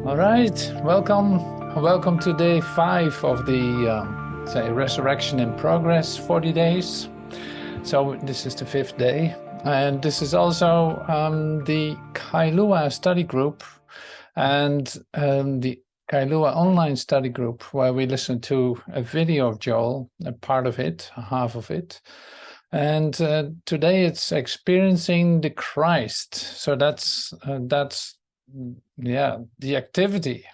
All right, welcome to day 5 of the say Resurrection in Progress 40 days. So this is the 5th day, and this is also the Kailua study group and the Kailua online study group, where we listen to a video of Joel, a part of it, half of it. And today it's experiencing the Christ. So that's yeah, the activity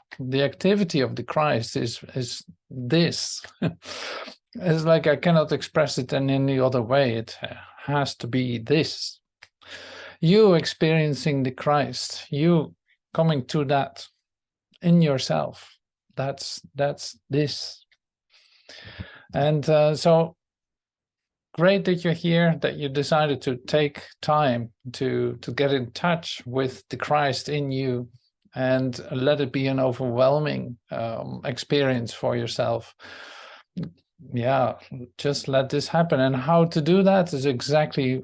of the Christ is this. It's like I cannot express it in any other way. It has to be this. You experiencing the Christ, you coming to that in yourself. That's this. And so great that you're here, that you decided to take time to get in touch with the Christ in you, and let it be an overwhelming experience for yourself. Yeah, just let this happen. And how to do that is exactly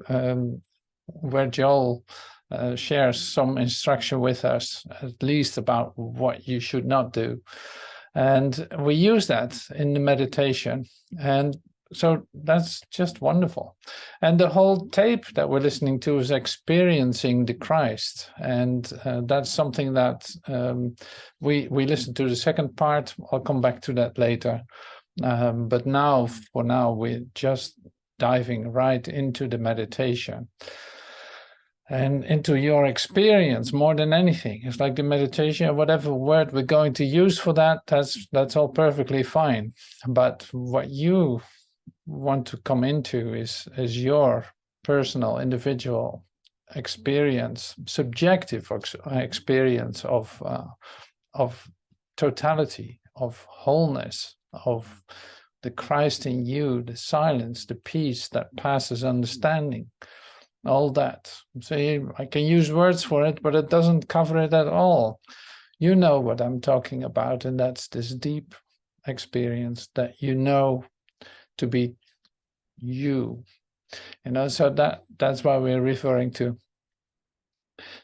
where Joel shares some instruction with us, at least about what you should not do. And we use that in the meditation. And so that's just wonderful. And the whole tape that we're listening to is experiencing the Christ. And that's something that we listen to the second part. I'll come back to that later. But for now, we're just diving right into the meditation and into your experience more than anything. It's like the meditation, whatever word we're going to use for that, that's all perfectly fine. But what you want to come into is your personal, individual experience, subjective experience of totality, of wholeness, of the Christ in you, the silence, the peace that passes understanding, all that. So I can use words for it, but it doesn't cover it at all. You know what I'm talking about, and that's this deep experience that you know to be you, so that's why we're referring to.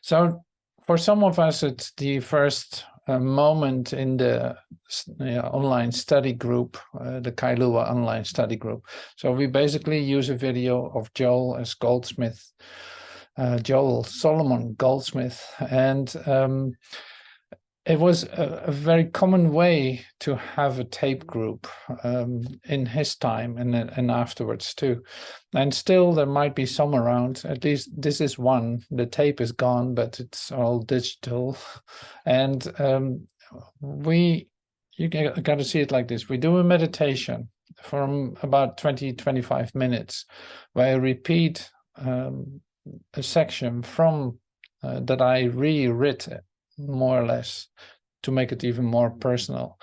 So for some of us, it's the first moment in the online study group, the Kailua online study group. So we basically use a video of Joel as Goldsmith, Joel Solomon Goldsmith, and it was a very common way to have a tape group in his time and afterwards too. And still there might be some around. At least this is one. The tape is gone, but it's all digital. And you got to see it like this. We do a meditation from about 20-25 minutes where I repeat a section from that I rewrote more or less to make it even more personal.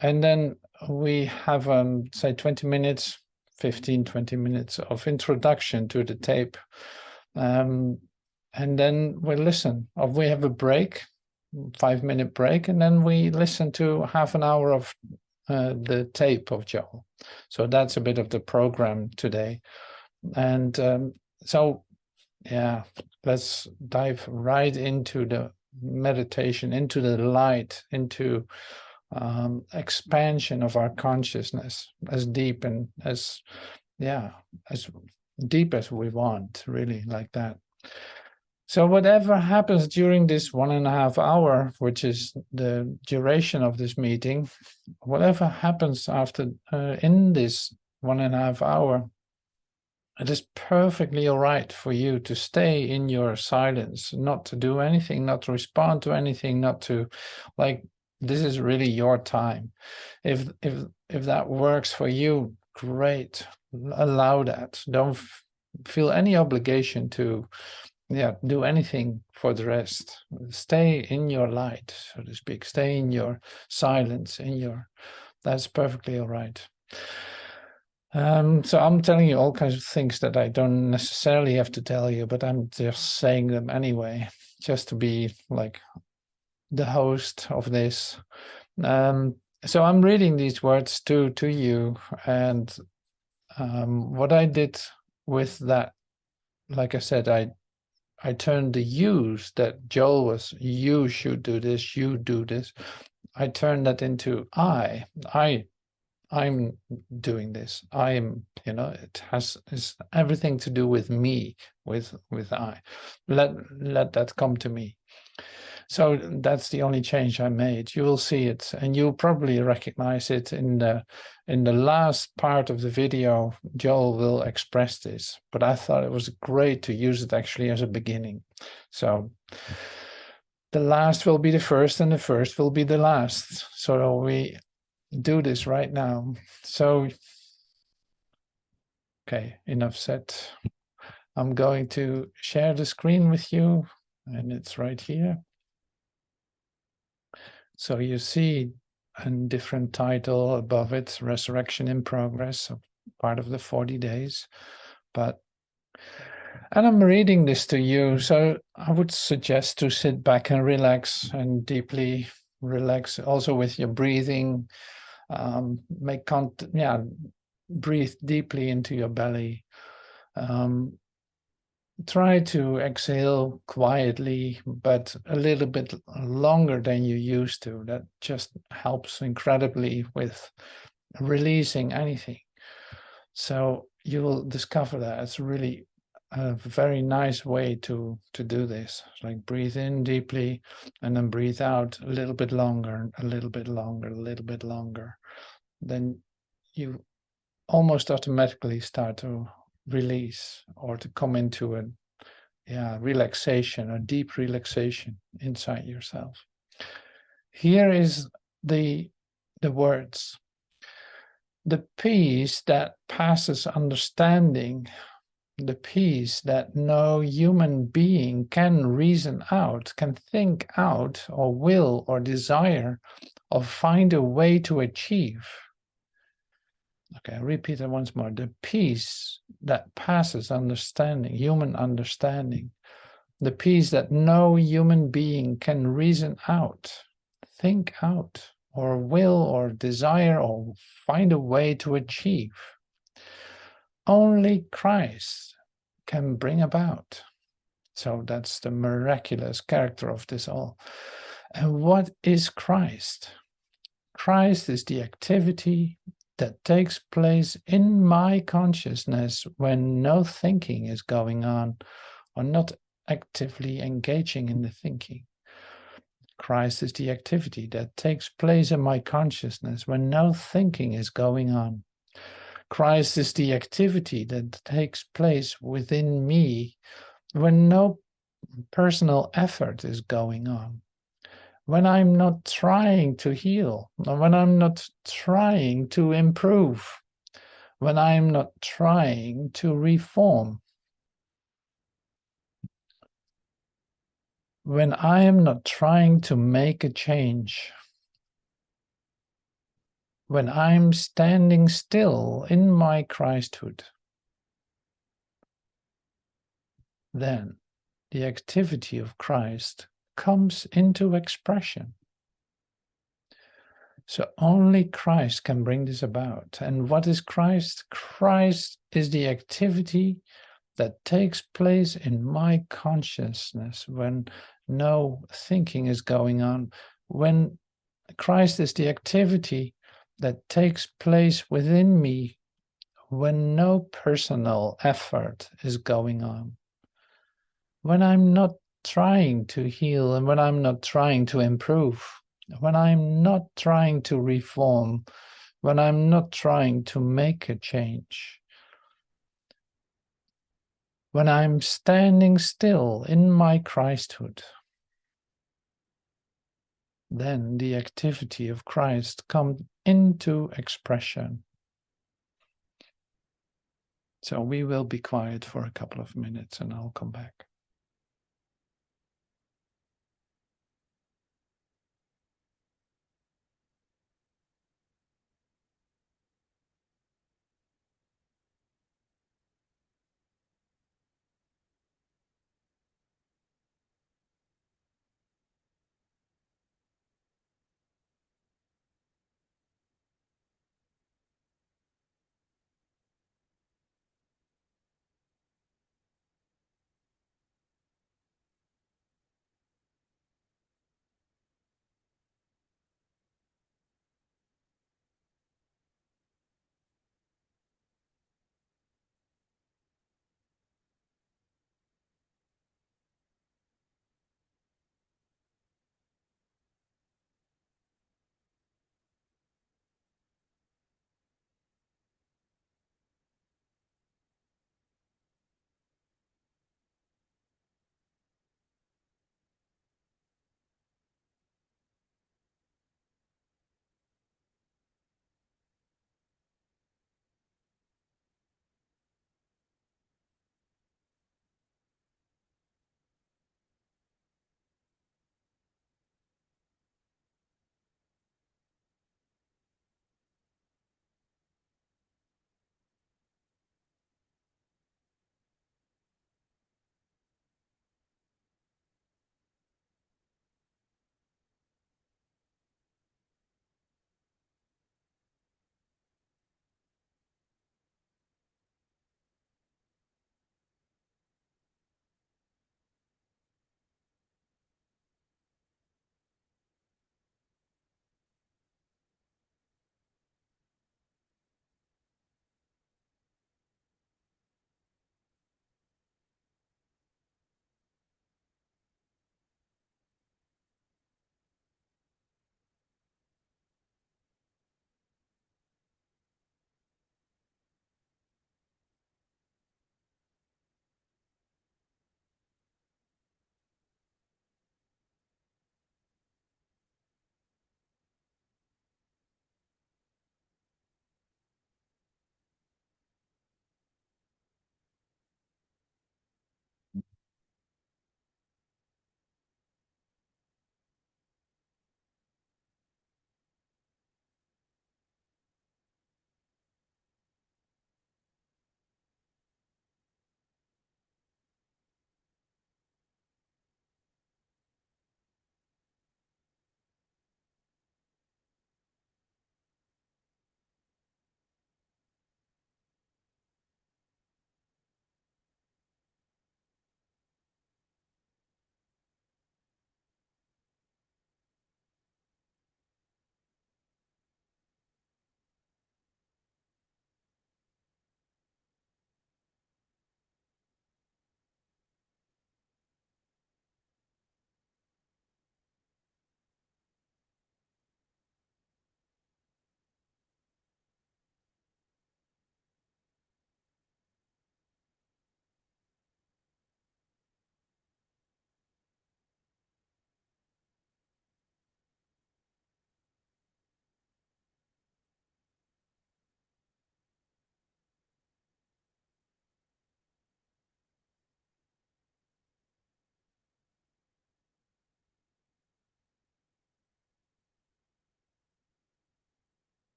And then we have say 20 minutes, 15-20 minutes of introduction to the tape, and then we listen, or we have a break, 5-minute break, and then we listen to half an hour of the tape of Joel. So that's a bit of the program today. And so yeah, let's dive right into the meditation, into the light, into expansion of our consciousness, as deep and as deep as we want, really, like that. So whatever happens during this 1.5 hour, which is the duration of this meeting, whatever happens after in this 1.5 hour, it is perfectly all right for you to stay in your silence, not to do anything, not to respond to anything, not to, like, this is really your time. If that works for you, great. Allow that. Don't feel any obligation to do anything for the rest. Stay in your light, so to speak. Stay in your silence, that's perfectly all right. So I'm telling you all kinds of things that I don't necessarily have to tell you, but I'm just saying them anyway, just to be like the host of this. So I'm reading these words to you, and what I did with that, like I said, I I turned the yous that Joel was, you should do this, you do this. I turned that into I'm doing this. I'm, it has it's everything to do with me, with I. Let that come to me. So that's the only change I made. You will see it, and you'll probably recognize it in the last part of the video. Joel will express this, but I thought it was great to use it actually as a beginning. So the last will be the first, and the first will be the last. So we do this right now. So, okay, enough said. I'm going to share the screen with you, and it's right here. So you see a different title above it, Resurrection in Progress, part of the 40 days. And I'm reading this to you, so I would suggest to sit back and relax, and deeply relax also with your breathing. Breathe deeply into your belly. Try to exhale quietly, but a little bit longer than you used to. That just helps incredibly with releasing anything. So you will discover that it's really a very nice way to do this. It's like breathe in deeply and then breathe out a little bit longer, a little bit longer, a little bit longer. Then you almost automatically start to release or to come into a relaxation, a deep relaxation inside yourself. Here is the words. The peace that passes understanding, the peace that no human being can reason out, can think out, or will, or desire, or find a way to achieve. Okay, I repeat it once more. The peace that passes understanding, human understanding, the peace that no human being can reason out, think out, or will, or desire, or find a way to achieve. Only Christ can bring about. So that's the miraculous character of this all. And what is Christ? Christ is the activity that takes place in my consciousness when no thinking is going on, or not actively engaging in the thinking. Christ is the activity that takes place in my consciousness when no thinking is going on. Christ is the activity that takes place within me when no personal effort is going on. When I'm not trying to heal, or when I'm not trying to improve, when I'm not trying to reform, when I am not trying to make a change, when I'm standing still in my Christhood, then the activity of Christ comes into expression. So only Christ can bring this about. And what is Christ? Christ is the activity that takes place in my consciousness when no thinking is going on. When Christ is the activity that takes place within me when no personal effort is going on. When I'm not trying to heal, and when I'm not trying to improve, when I'm not trying to reform, when I'm not trying to make a change, when I'm standing still in my Christhood, then the activity of Christ comes into expression. So we will be quiet for a couple of minutes and I'll come back.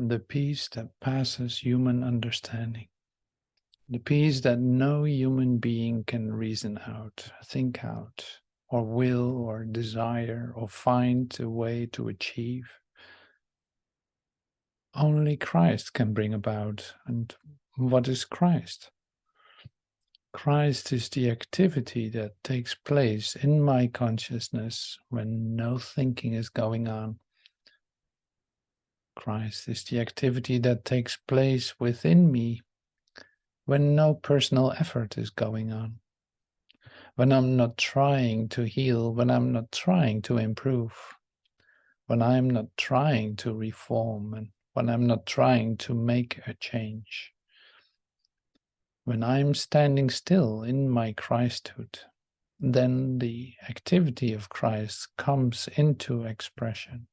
the peace that passes human understanding, the peace that no human being can reason out, think out, or will, or desire, or find a way to achieve. Only Christ can bring about. And what is Christ? Christ is the activity that takes place in my consciousness when no thinking is going on. Christ is the activity that takes place within me when no personal effort is going on. When I'm not trying to heal, when I'm not trying to improve, when I'm not trying to reform, and when I'm not trying to make a change. When I'm standing still in my Christhood, then the activity of Christ comes into expression.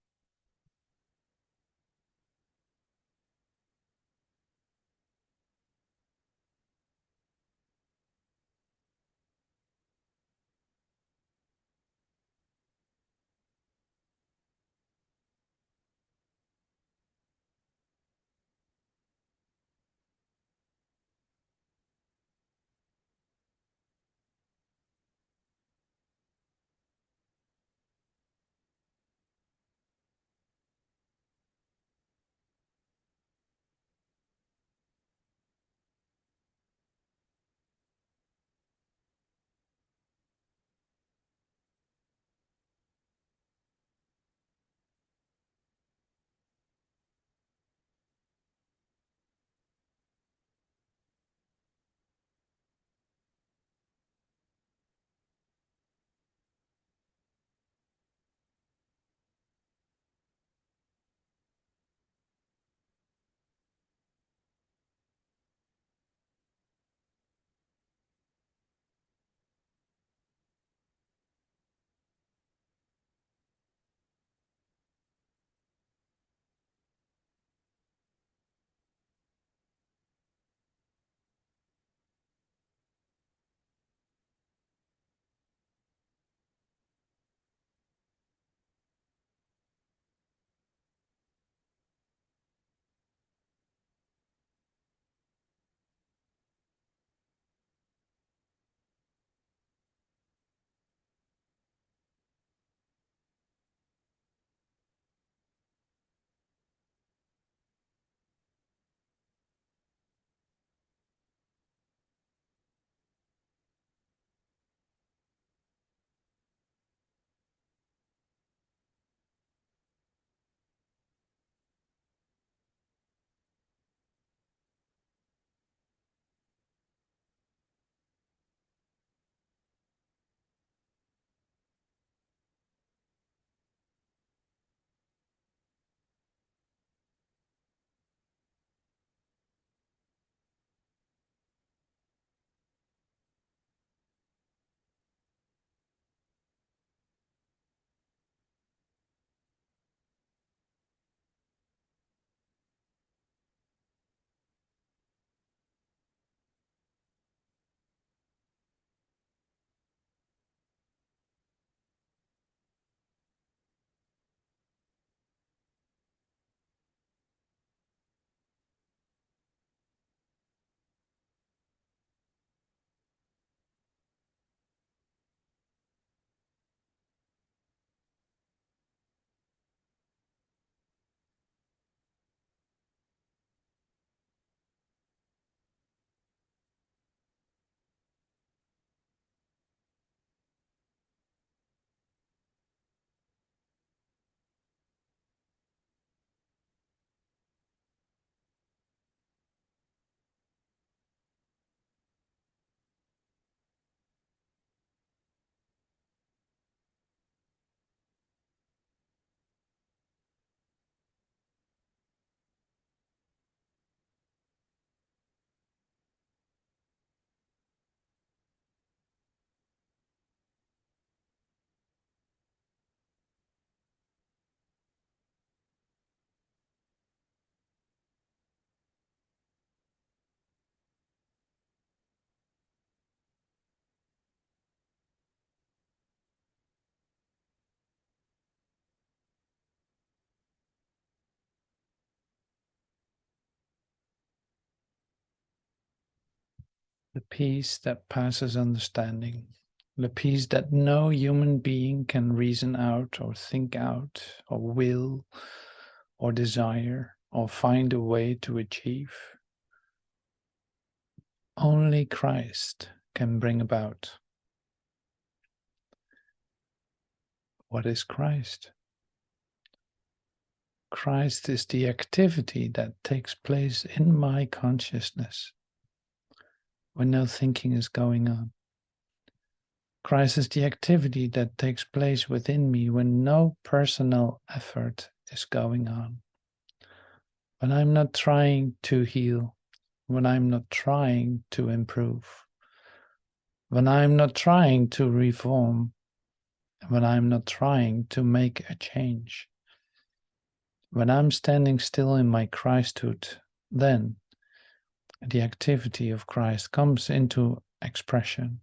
the peace that passes understanding, the peace that no human being can reason out or think out or will or desire or find a way to achieve. Only Christ can bring about. What is Christ? Christ is the activity that takes place in my consciousness when no thinking is going on. Christ is the activity that takes place within me when no personal effort is going on. When I'm not trying to heal, when I'm not trying to improve, when I'm not trying to reform, when I'm not trying to make a change. When I'm standing still in my Christhood, then the activity of Christ comes into expression.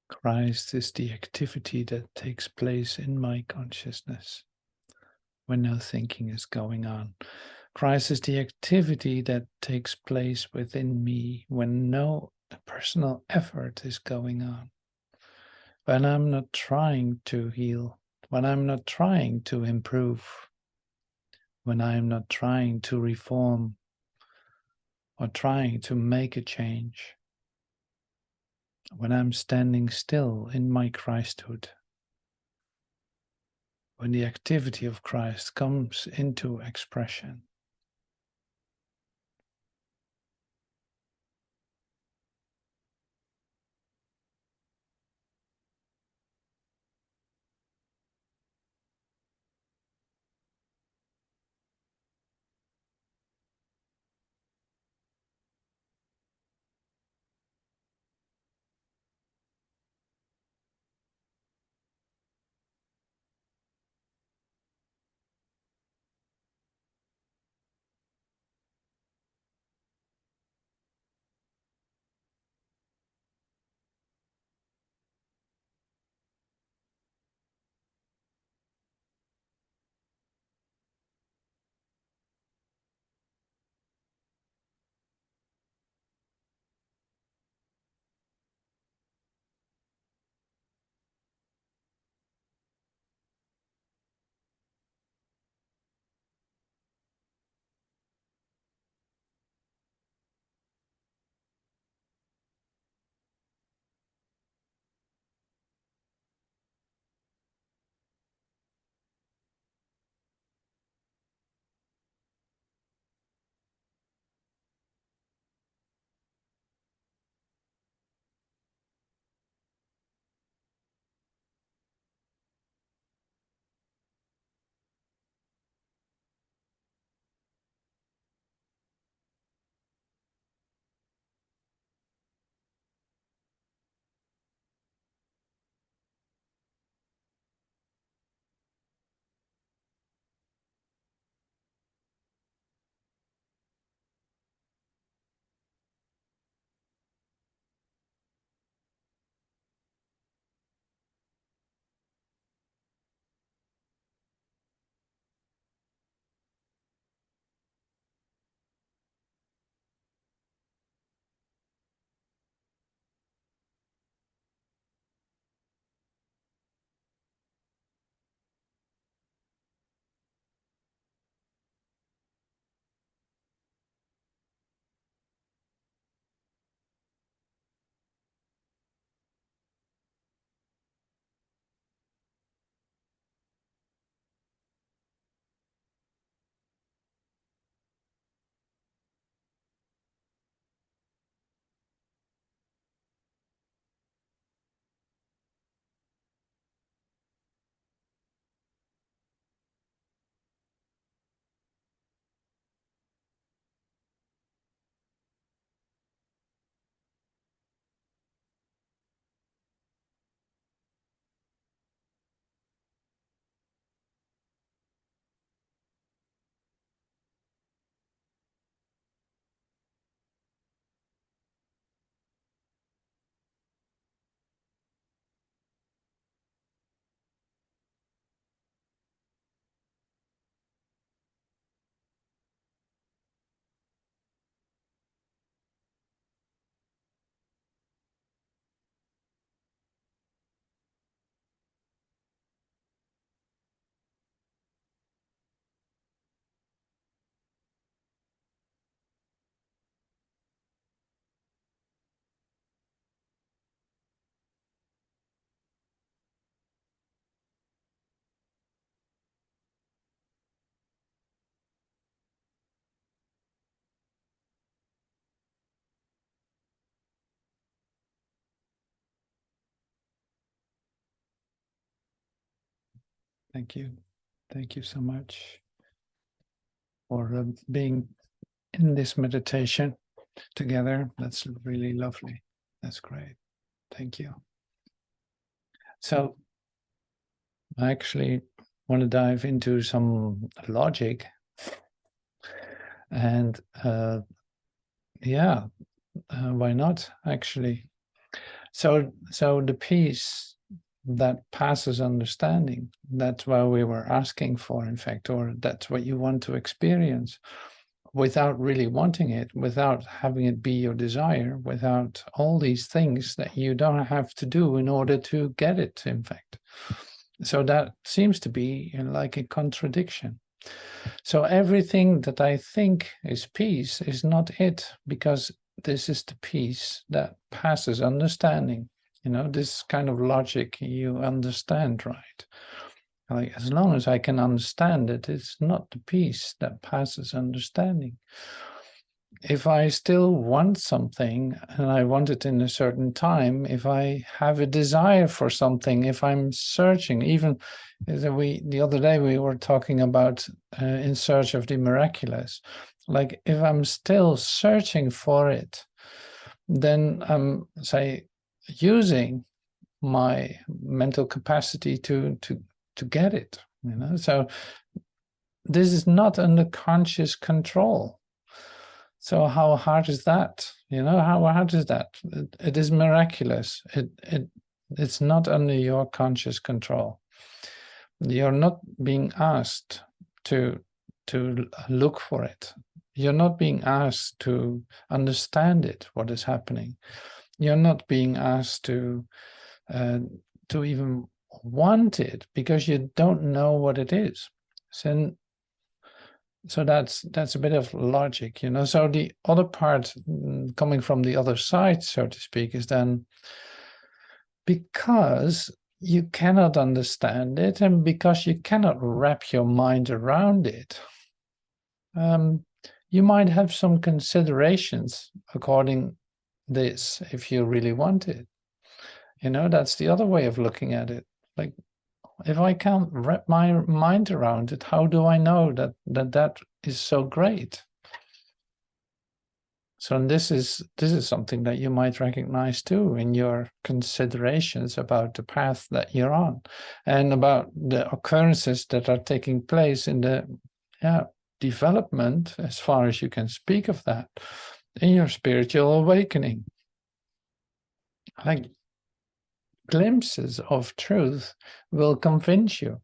Christ is the activity that takes place in my consciousness when no thinking is going on. Christ is the activity that takes place within me when no personal effort is going on. When I'm not trying to heal, when I'm not trying to improve, when I'm not trying to reform or trying to make a change, when I'm standing still in my Christhood, when the activity of Christ comes into expression. Thank you. Thank you so much for being in this meditation together. That's really lovely. That's great. Thank you. So I actually want to dive into some logic. And why not, actually? So the peace that passes understanding, that's what we were asking for, in fact, or that's what you want to experience without really wanting it, without having it be your desire, without all these things that you don't have to do in order to get it, in fact. So that seems to be like a contradiction. So everything that I think is peace is not it, because this is the peace that passes understanding. You know, this kind of logic you understand, right? Like, as long as I can understand it, it's not the peace that passes understanding. If I still want something and I want it in a certain time, if I have a desire for something, if I'm searching, even the other day we were talking about in search of the miraculous, like if I'm still searching for it, then I'm, say, using my mental capacity to get it, you know. So this is not under conscious control. So how hard is that? You know, how hard is that? It is miraculous. It's not under your conscious control. You're not being asked to look for it. You're not being asked to understand it, what is happening. You're not being asked to even want it, because you don't know what it is. So that's a bit of logic, you know. So the other part, coming from the other side, so to speak, is then because you cannot understand it and because you cannot wrap your mind around it, you might have some considerations according this if you really want it. You know, that's the other way of looking at it. Like, if I can't wrap my mind around it, how do I know that is so great? So this is something that you might recognize too in your considerations about the path that you're on, and about the occurrences that are taking place in the development, as far as you can speak of that, in your spiritual awakening. Like, glimpses of truth will convince you.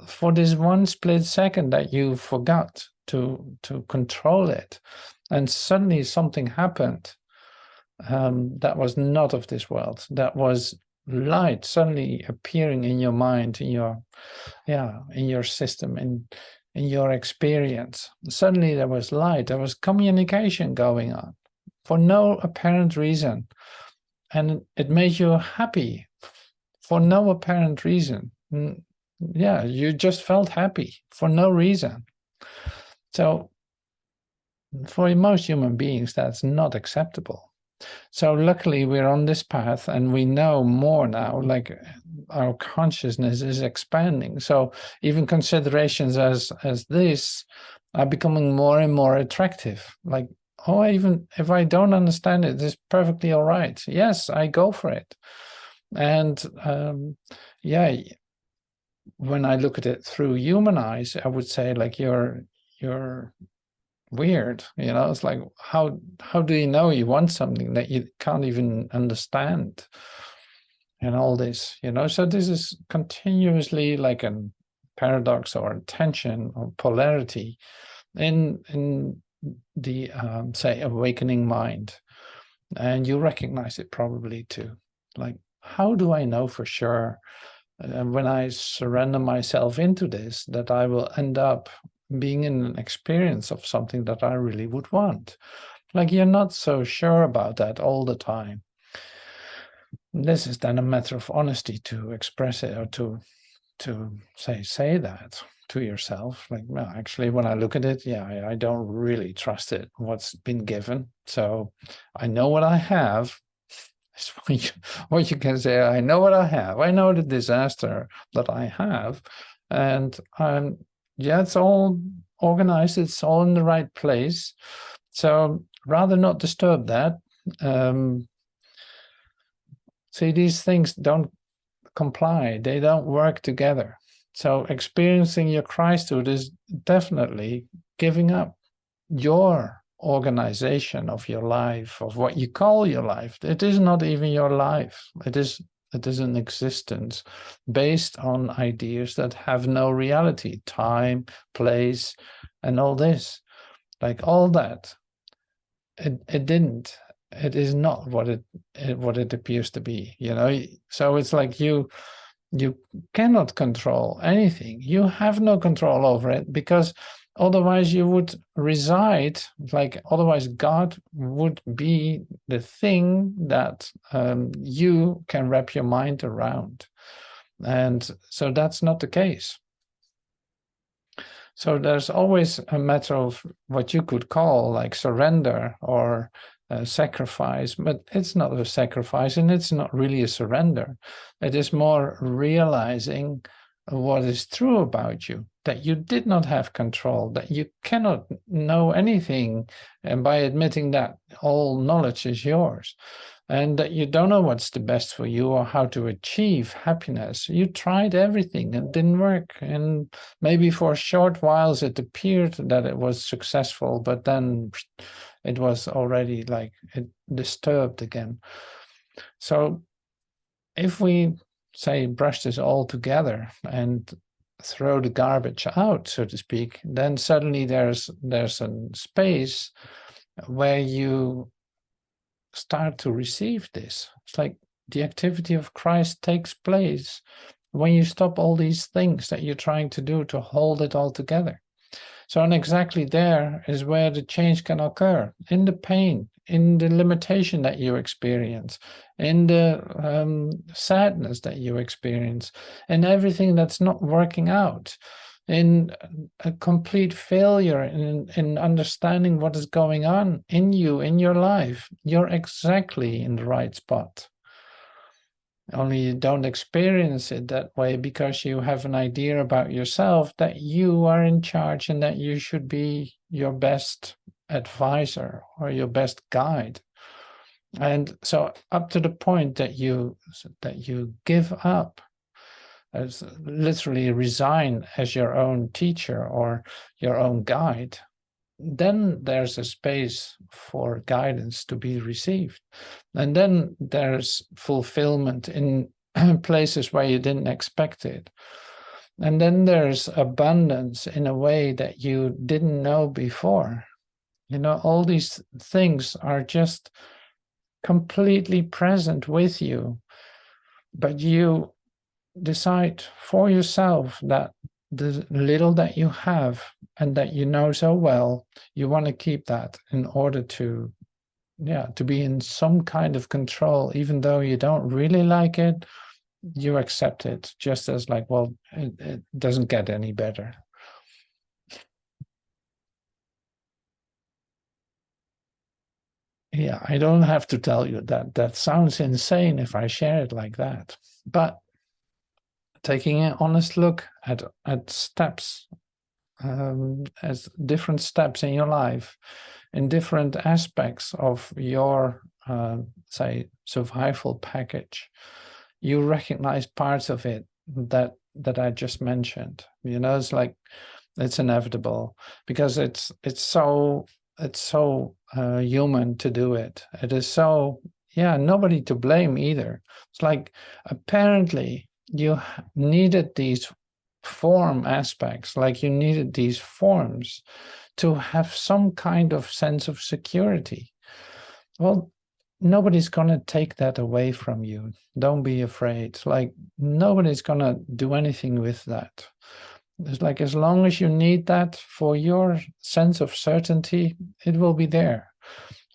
For this one split second that you forgot to control it, and suddenly something happened that was not of this world, that was light suddenly appearing in your mind, in your system, in your experience. Suddenly there was light, there was communication going on for no apparent reason, and it made you happy for no apparent reason. Yeah, you just felt happy for no reason. So for most human beings, that's not acceptable. So luckily we're on this path and we know more now, like our consciousness is expanding. So even considerations as this are becoming more and more attractive. Like, oh, even if I don't understand it, it's perfectly all right. Yes, I go for it. And when I look at it through human eyes, I would say, like, you're weird, you know. It's like, how do you know you want something that you can't even understand, and all this, you know. So this is continuously like a paradox or a tension or polarity in the say awakening mind, and you recognize it probably too. Like, how do I know for sure, when I surrender myself into this, that I will end up being in an experience of something that I really would want? Like, you're not so sure about that all the time. This is then a matter of honesty to express it, or to say that to yourself. Like, well, actually, when I look at it, I don't really trust it, what's been given. So I know what I have. What you can say, I know what I have. I know the disaster that I have, And yeah, it's all organized, it's all in the right place. So rather not disturb that. See, these things don't comply, they don't work together. So experiencing your Christhood is definitely giving up your organization of your life, of what you call your life. It is not even your life. It is an existence based on ideas that have no reality, time, place, and all this. Like all that, it didn't. It is not what it appears to be, you know. So it's like you cannot control anything. You have no control over it, because otherwise you would reside, like otherwise God would be the thing that you can wrap your mind around. And so that's not the case. So there's always a matter of what you could call like surrender or sacrifice, but it's not a sacrifice and it's not really a surrender. It is more realizing what is true about you, that you did not have control, that you cannot know anything, and by admitting that all knowledge is yours, and that you don't know what's the best for you or how to achieve happiness. You tried everything, it didn't work, and maybe for short whiles it appeared that it was successful, but then it was already like it disturbed again. So if we say brush this all together and throw the garbage out, so to speak, then suddenly there's a space where you start to receive this. It's like the activity of Christ takes place when you stop all these things that you're trying to do to hold it all together. So, and exactly there is where the change can occur, in the pain, in the limitation that you experience, in the sadness that you experience, in everything that's not working out, in a complete failure in understanding what is going on in you, in your life. You're exactly in the right spot. Only you don't experience it that way because you have an idea about yourself that you are in charge and that you should be your best advisor or your best guide. And so up to the point that you give up, as literally resign as your own teacher or your own guide, then there's a space for guidance to be received. And then there's fulfillment in places where you didn't expect it. And then there's abundance in a way that you didn't know before. You know, all these things are just completely present with you, but you decide for yourself that the little that you have and that you know so well, you want to keep that in order to be in some kind of control. Even though you don't really like it, you accept it just as like, well, it doesn't get any better. Yeah, I don't have to tell you that. That sounds insane if I share it like that. But taking an honest look at steps, as different steps in your life, in different aspects of your, say, survival package, you recognize parts of it that I just mentioned. You know, it's like it's inevitable because it's so human to do it. It is so, nobody to blame either. It's like apparently you needed these form aspects, like you needed these forms to have some kind of sense of security. Well, nobody's going to take that away from you. Don't be afraid. Like nobody's going to do anything with that. It's like as long as you need that for your sense of certainty, it will be there.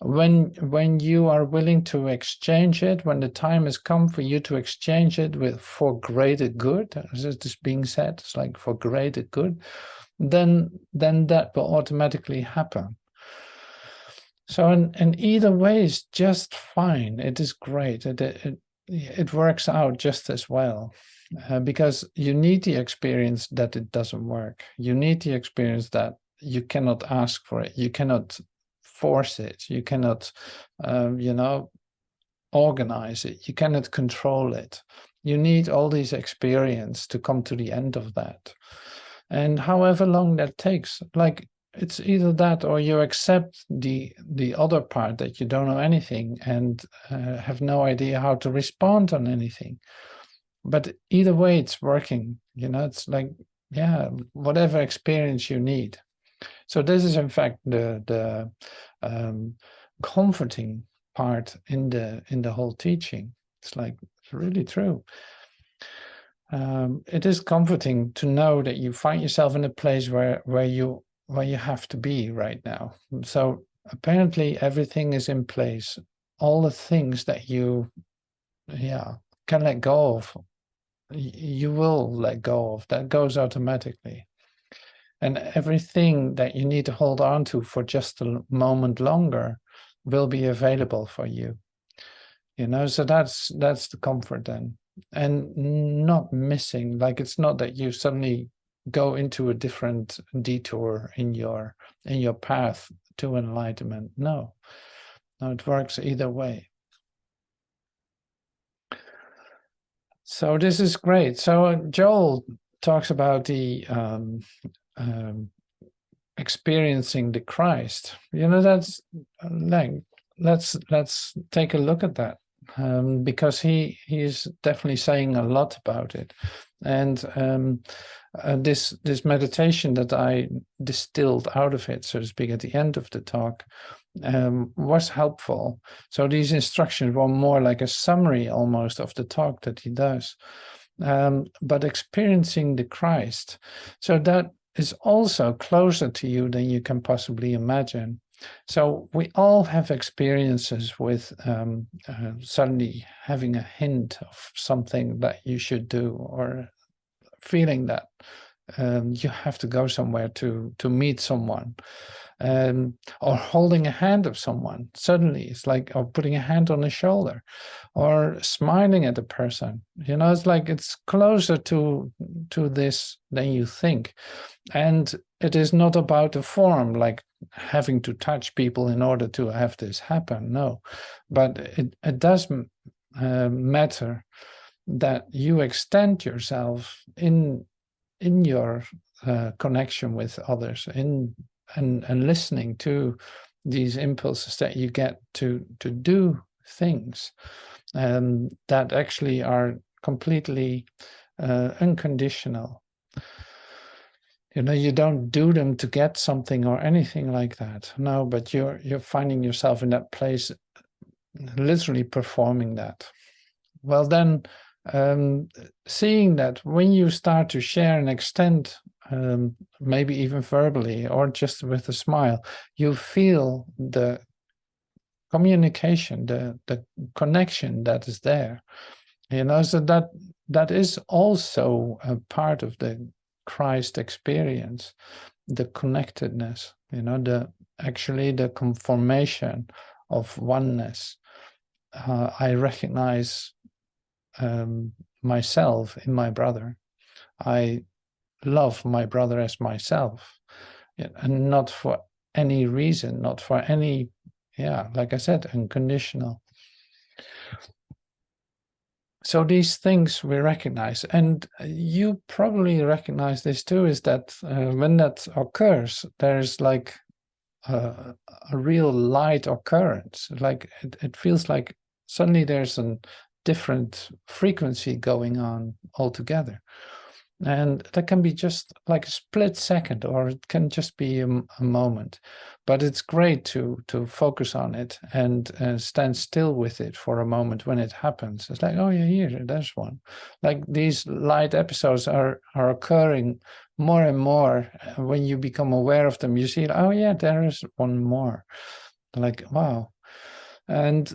When you are willing to exchange it, when the time has come for you to exchange it for greater good, as it is being said, it's like for greater good, then that will automatically happen. So in either way is just fine. It is great. it works out just as well, because you need the experience that it doesn't work. You need the experience that you cannot ask for it. You cannot force it. You cannot, organize it. You cannot control it. You need all these experience to come to the end of that. And however long that takes, like, it's either that or you accept the other part, that you don't know anything and have no idea how to respond on anything. But either way, it's working. It's like, yeah, whatever experience you need. So this is in fact the comforting part in the whole teaching. It's like, it's really true. It is comforting to know that you find yourself in a place where you have to be right now. So apparently everything is in place. All the things that you can let go of, you will let go of. That goes automatically. And everything that you need to hold on to for just a moment longer will be available for you. So that's the comfort then. And not missing, like, it's not that you suddenly go into a different detour in your path to enlightenment. No, it works either way. So this is great. So Joel talks about the experiencing the Christ. That's like, let's take a look at that, because he's definitely saying a lot about it. And this meditation that I distilled out of it, so to speak, at the end of the talk, was helpful. So these instructions were more like a summary almost of the talk that he does, but experiencing the Christ. So that is also closer to you than you can possibly imagine. So we all have experiences with suddenly having a hint of something that you should do, or feeling that you have to go somewhere to meet someone, or holding a hand of someone. Suddenly it's like, or putting a hand on the shoulder, or smiling at a person. It's like, it's closer to this than you think. And it is not about the form, like having to touch people in order to have this happen. No, but it does matter that you extend yourself in your connection with others, and listening to these impulses that you get to do things that actually are completely unconditional. You don't do them to get something or anything like that. No, but you're finding yourself in that place, literally performing that. Well, then, seeing that when you start to share and extend, maybe even verbally or just with a smile, you feel the communication, the connection that is there. So that is also a part of the Christ experience, the connectedness, the conformation of oneness. I recognize myself in my brother. I love my brother as myself, and not for any reason, not for any, like I said, unconditional. So these things we recognize, and you probably recognize this too, is that when that occurs, there's like a real light occurrence. Like it feels like suddenly there's a different frequency going on altogether. And that can be just like a split second, or it can just be a moment. But it's great to focus on it and stand still with it for a moment when it happens. It's like, oh yeah, here, there's one. Like these light episodes are occurring more and more. When you become aware of them, you see, oh yeah, there is one more. Like, wow. And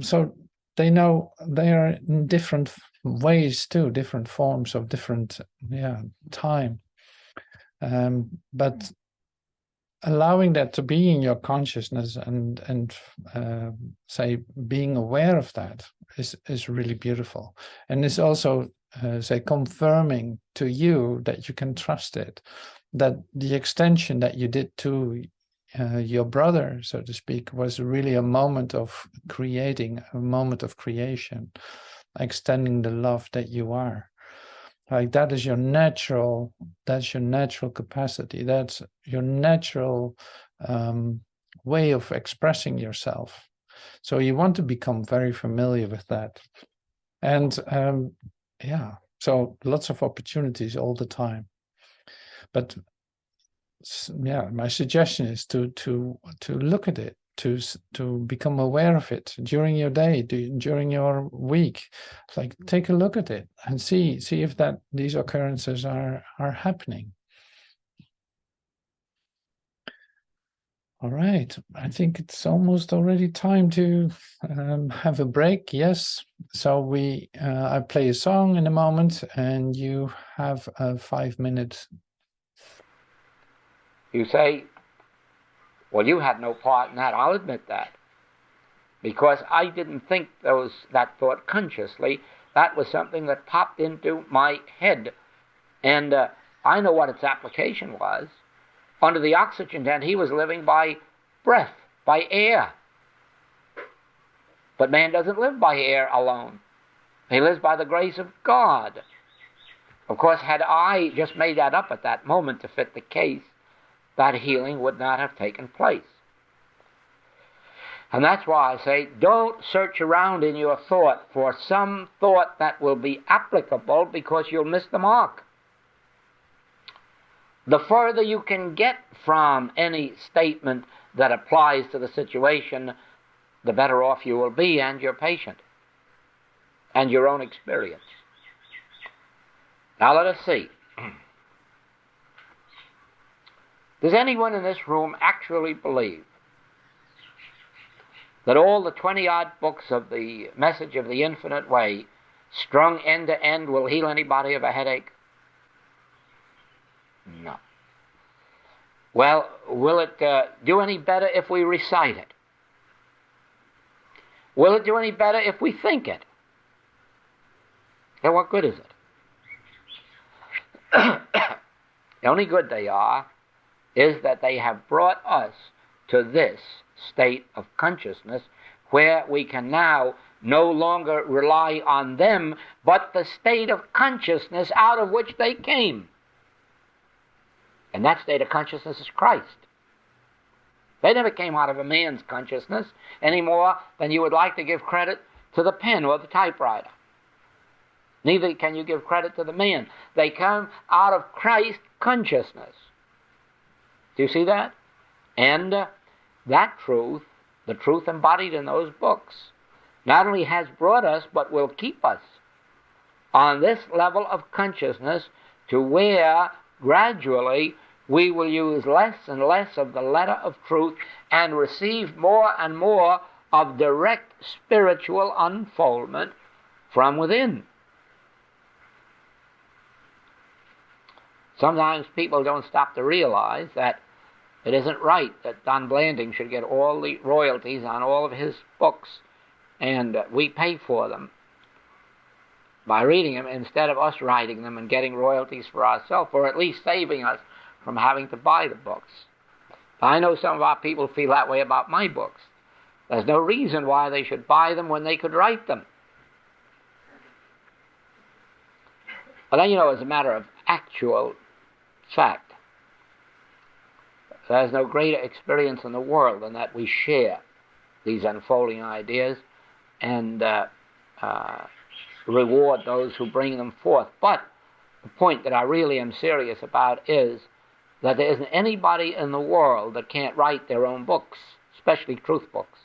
so they know they are in different ways too, different forms of different time, but allowing that to be in your consciousness and say being aware of that is really beautiful, and it's also say confirming to you that you can trust it, that the extension that you did to your brother, so to speak, was really a moment of creating, a moment of creation, extending the love that you are. Like that is your natural, that's your natural capacity, that's your natural way of expressing yourself. So you want to become very familiar with that. And yeah, so lots of opportunities all the time. But yeah, my suggestion is to look at it, to become aware of it during your day, during your week. Like take a look at it and see if that these occurrences are happening. All right, I think it's almost already time to have a break. Yes, so I play a song in a moment, and you have a 5 minute. You say, well, you had no part in that. I'll admit that. Because I didn't think that thought consciously. That was something that popped into my head. And I know what its application was. Under the oxygen tent, he was living by breath, by air. But man doesn't live by air alone. He lives by the grace of God. Of course, had I just made that up at that moment to fit the case, that healing would not have taken place. And that's why I say, don't search around in your thought for some thought that will be applicable, because you'll miss the mark. The further you can get from any statement that applies to the situation, the better off you will be, and your patient, and your own experience. Now let us see. Does anyone in this room actually believe that all the 20-odd books of the Message of the Infinite Way, strung end to end, will heal anybody of a headache? No. Well, will it do any better if we recite it? Will it do any better if we think it? Then what good is it? The only good they are is that they have brought us to this state of consciousness where we can now no longer rely on them, but the state of consciousness out of which they came. And that state of consciousness is Christ. They never came out of a man's consciousness any more than you would like to give credit to the pen or the typewriter. Neither can you give credit to the man. They come out of Christ consciousness. Do you see that? And that truth, the truth embodied in those books, not only has brought us, but will keep us on this level of consciousness to where gradually we will use less and less of the letter of truth and receive more and more of direct spiritual unfoldment from within. Sometimes people don't stop to realize that it isn't right that Don Blanding should get all the royalties on all of his books, and we pay for them by reading them instead of us writing them and getting royalties for ourselves, or at least saving us from having to buy the books. I know some of our people feel that way about my books. There's no reason why they should buy them when they could write them. But then, as a matter of actual fact, there's no greater experience in the world than that we share these unfolding ideas and reward those who bring them forth. But the point that I really am serious about is that there isn't anybody in the world that can't write their own books, especially truth books.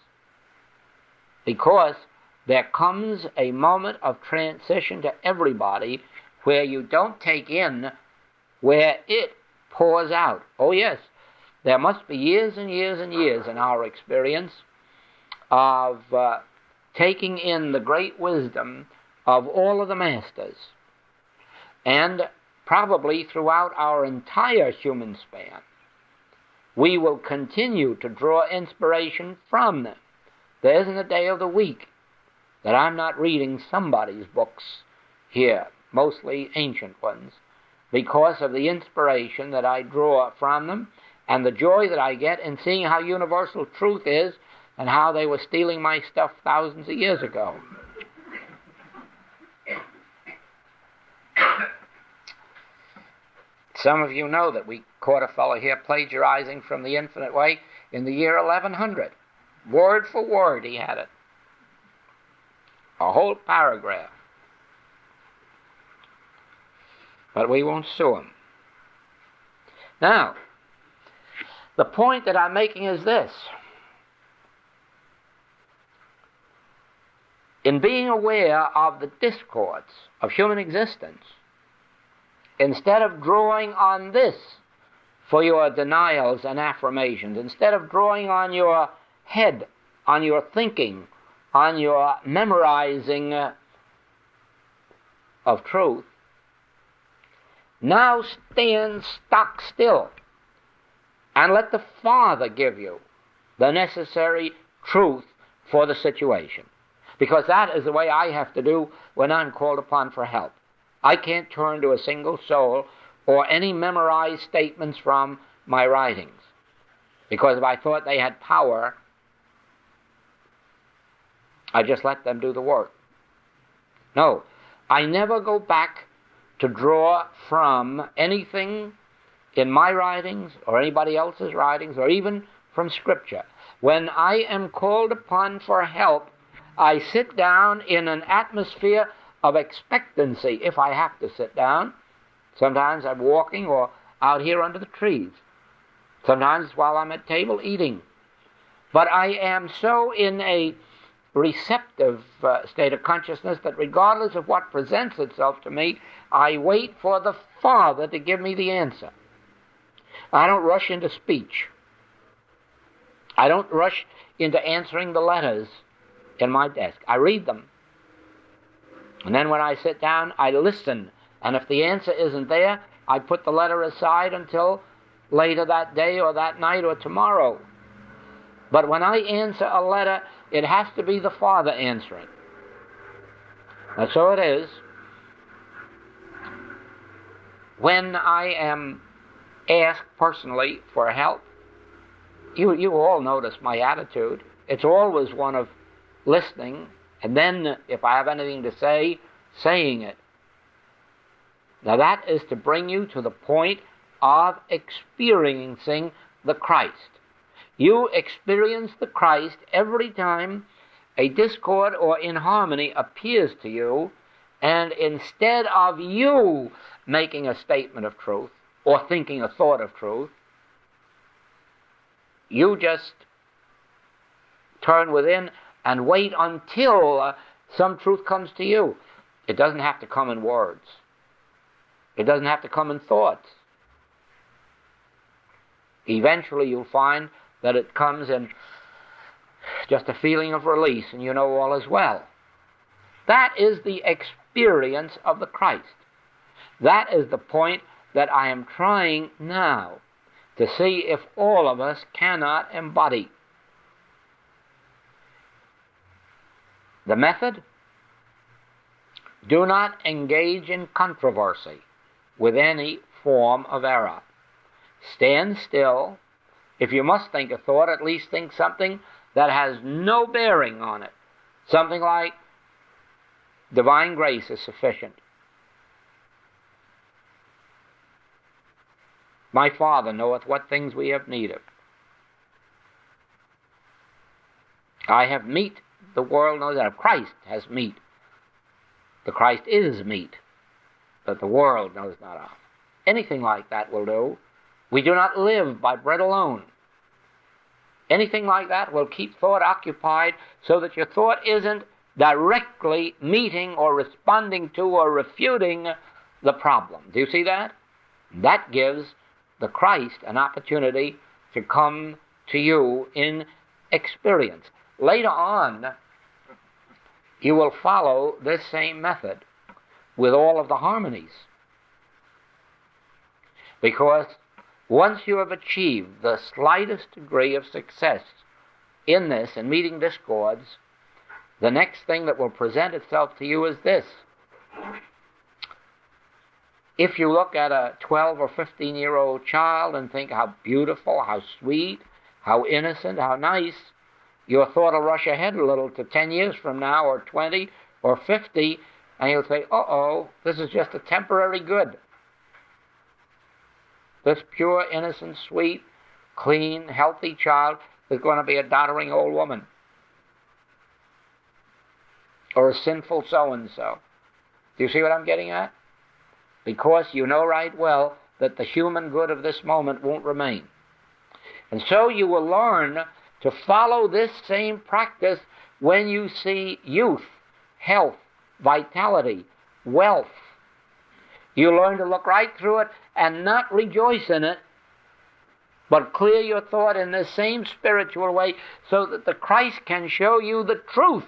Because there comes a moment of transition to everybody where you don't take in where it pours out. Oh yes, there must be years and years and years in our experience of taking in the great wisdom of all of the masters. And probably throughout our entire human span, we will continue to draw inspiration from them. There isn't a day of the week that I'm not reading somebody's books here, mostly ancient ones, because of the inspiration that I draw from them and the joy that I get in seeing how universal truth is and how they were stealing my stuff thousands of years ago. Some of you know that we caught a fellow here plagiarizing from the Infinite Way in the year 1100. Word for word he had it. A whole paragraph. But we won't sue him. Now, the point that I'm making is this. In being aware of the discords of human existence, instead of drawing on this for your denials and affirmations, instead of drawing on your head, on your thinking, on your memorizing of truth, now stand stock still and let the Father give you the necessary truth for the situation. Because that is the way I have to do when I'm called upon for help. I can't turn to a single soul or any memorized statements from my writings. Because if I thought they had power, I just let them do the work. No, I never go back to draw from anything in my writings or anybody else's writings or even from Scripture. When I am called upon for help, I sit down in an atmosphere of expectancy if I have to sit down. Sometimes I'm walking or out here under the trees. Sometimes while I'm at table eating. But I am so in a receptive state of consciousness that regardless of what presents itself to me, I wait for the Father to give me the answer. I don't rush into speech. I don't rush into answering the letters in my desk. I read them. And then when I sit down, I listen. And if the answer isn't there, I put the letter aside until later that day or that night or tomorrow. But when I answer a letter, it has to be the Father answering. And so it is. When I am asked personally for help, you all notice my attitude. It's always one of listening, and then if I have anything to say, saying it. Now that is to bring you to the point of experiencing the Christ. You experience the Christ every time a discord or inharmony appears to you, and instead of you making a statement of truth or thinking a thought of truth, you just turn within and wait until some truth comes to you. It doesn't have to come in words. It doesn't have to come in thoughts. Eventually you'll find that it comes in just a feeling of release, and you know all is well. That is the experience of the Christ. That is the point that I am trying now to see if all of us cannot embody. The method? Do not engage in controversy with any form of error. Stand still. If you must think a thought, at least think something that has no bearing on it. Something like, divine grace is sufficient. My Father knoweth what things we have need of. I have meat, the world knows that. Christ has meat. The Christ is meat that the world knows not of. Anything like that will do. We do not live by bread alone. Anything like that will keep thought occupied so that your thought isn't directly meeting or responding to or refuting the problem. Do you see that? That gives the Christ an opportunity to come to you in experience. Later on, you will follow this same method with all of the harmonies. Because Once you have achieved the slightest degree of success in this, in meeting discords, the next thing that will present itself to you is this. If you look at a 12 or 15-year-old child and think how beautiful, how sweet, how innocent, how nice, your thought will rush ahead a little to 10 years from now, or 20, or 50, and you'll say, uh-oh, this is just a temporary good. This pure, innocent, sweet, clean, healthy child is going to be a doddering old woman, or a sinful so-and-so. Do you see what I'm getting at? Because you know right well that the human good of this moment won't remain. And so you will learn to follow this same practice when you see youth, health, vitality, wealth. You learn to look right through it and not rejoice in it, but clear your thought in the same spiritual way so that the Christ can show you the truth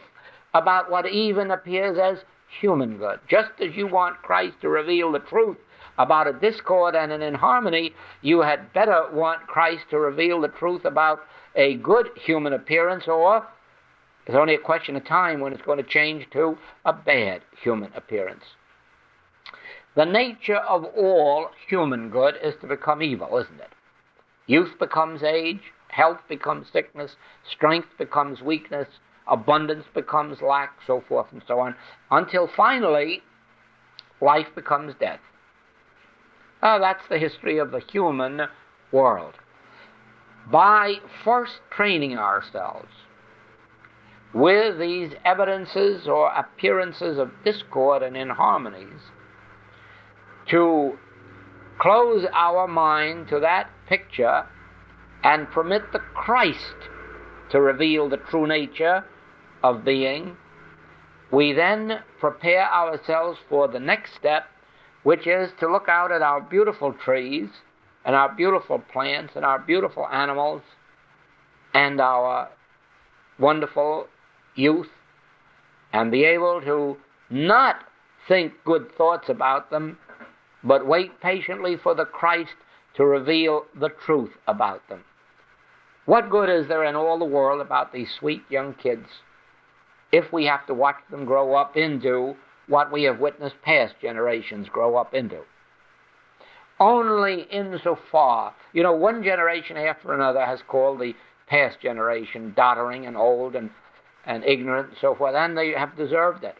about what even appears as human good. Just as you want Christ to reveal the truth about a discord and an inharmony, you had better want Christ to reveal the truth about a good human appearance, or it's only a question of time when it's going to change to a bad human appearance. The nature of all human good is to become evil, isn't it? Youth becomes age, health becomes sickness, strength becomes weakness, abundance becomes lack, so forth and so on, until finally life becomes death. That's the history of the human world. By first training ourselves with these evidences or appearances of discord and inharmonies, to close our mind to that picture and permit the Christ to reveal the true nature of being, we then prepare ourselves for the next step, which is to look out at our beautiful trees and our beautiful plants and our beautiful animals and our wonderful youth, and be able to not think good thoughts about them, but wait patiently for the Christ to reveal the truth about them. What good is there in all the world about these sweet young kids if we have to watch them grow up into what we have witnessed past generations grow up into? Only insofar, one generation after another has called the past generation doddering and old and ignorant and so forth, and they have deserved it.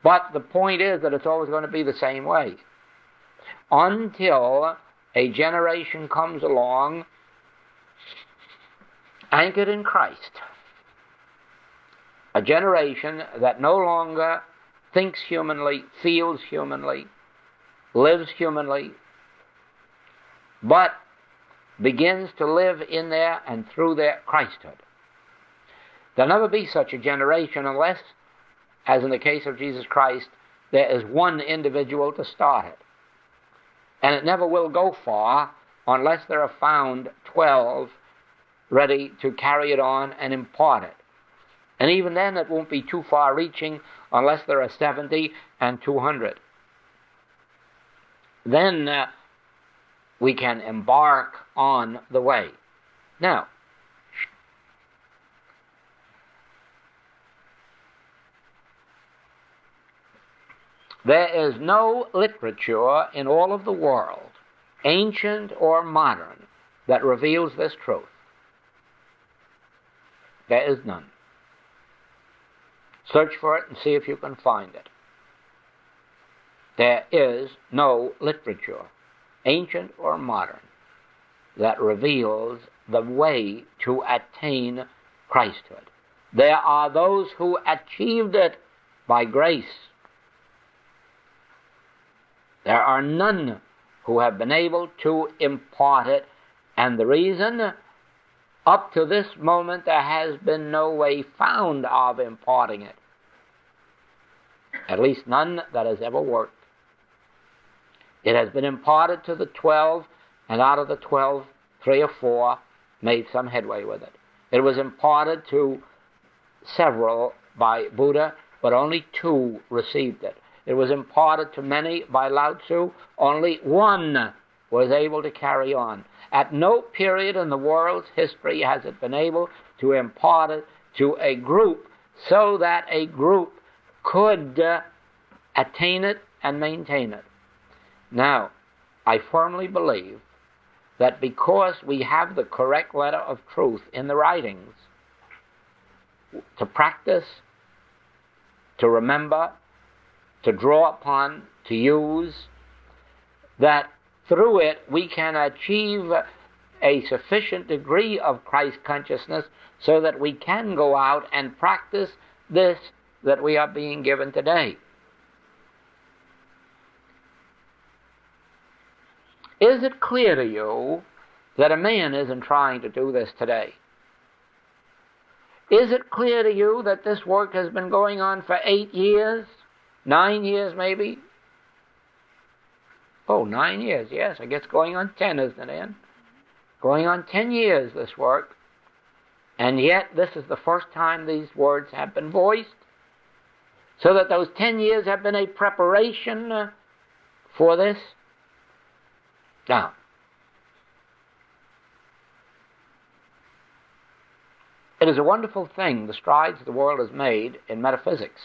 But the point is that it's always going to be the same way until a generation comes along anchored in Christ. A generation that no longer thinks humanly, feels humanly, lives humanly, but begins to live in their and through their Christhood. There'll never be such a generation unless, as in the case of Jesus Christ, there is one individual to start it. And it never will go far unless there are found 12 ready to carry it on and impart it. And even then it won't be too far-reaching unless there are 70 and 200. Then we can embark on the way. Now, there is no literature in all of the world, ancient or modern, that reveals this truth. There is none. Search for it and see if you can find it. There is no literature, ancient or modern, that reveals the way to attain Christhood. There are those who achieved it by grace. There are none who have been able to impart it, and the reason, up to this moment, there has been no way found of imparting it. At least none that has ever worked. It has been imparted to the 12, and out of the 12, 3 or 4 made some headway with it. It was imparted to several by Buddha, but only 2 received it. It was imparted to many by Lao Tzu. Only 1 was able to carry on. At no period in the world's history has it been able to impart it to a group so that a group could attain it and maintain it. Now, I firmly believe that because we have the correct letter of truth in the writings, to practice, to remember, to draw upon, to use, that through it we can achieve a sufficient degree of Christ consciousness so that we can go out and practice this that we are being given today. Is it clear to you that a man isn't trying to do this today? Is it clear to you that this work has been going on for 8 years? 9 years, maybe? Oh, 9 years, yes. I guess going on 10, isn't it, Ann? Going on 10 years, this work. And yet, this is the first time these words have been voiced. So that those 10 years have been a preparation for this. Now, it is a wonderful thing, the strides the world has made in metaphysics.